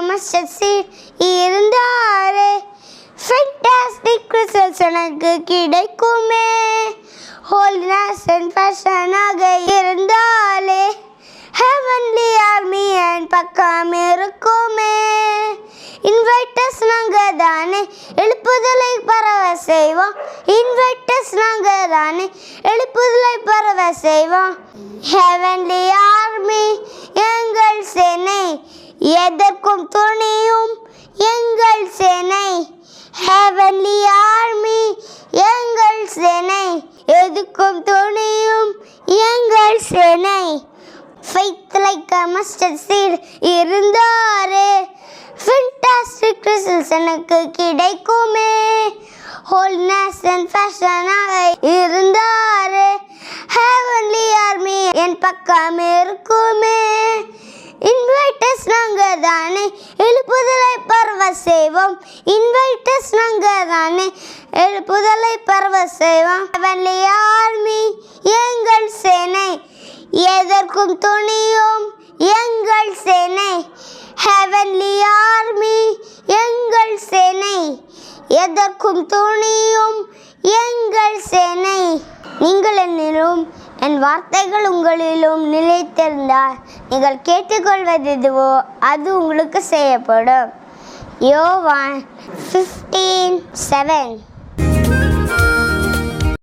mustard seed இருந்தாலே fantastic results எனக்கு கிடைக்குமே. holiness and fashion ஆக இருந்தாலே heavenly army என் பக்கம் இருக்குமே. இன்வைட்டர்ஸ் நாங்க தானே எழுப்புதலை பரவ செய்வோம். இன்வைட்டர்ஸ் நாங்க தானே எழுப்புதலை பரவ செய்வோம். heavenly army எங்கள் சேனை எதற்கும் துணியும் எங்கள் சேனை. heavenly army எங்கள் சேனை எதற்கும் துணியும் எங்கள் சேனை. faith like a mustard seed இருந்தாரே fantastic results எனக்கு கிடைக்குமே. holiness and fashion ஆக இருந்தாரே heavenly army என் பக்கம் இருக்குமே. இன்வைட்டர்ஸ் நாங்க தானே எழுப்புதலை பரவ செய்வோம். இன்வைட்டர்ஸ் நாங்க தானே எழுப்புதலை பரவ செய்வோம். heavenly army எங்கள் சேனை எதற்கும் துணியும் எங்கள் சேனை. heavenly army எங்கள் சேனை எதற்கும் துணியும் எங்கள் சேனை. நீங்கள் என்னிலும் என் வார்த்தைகள் உங்களிலும் நிலைத்திருந்தால் நீங்கள் கேட்டுக்கொள்வது எதுவோ அது உங்களுக்கு செய்யப்படும். யோவான் 15:7.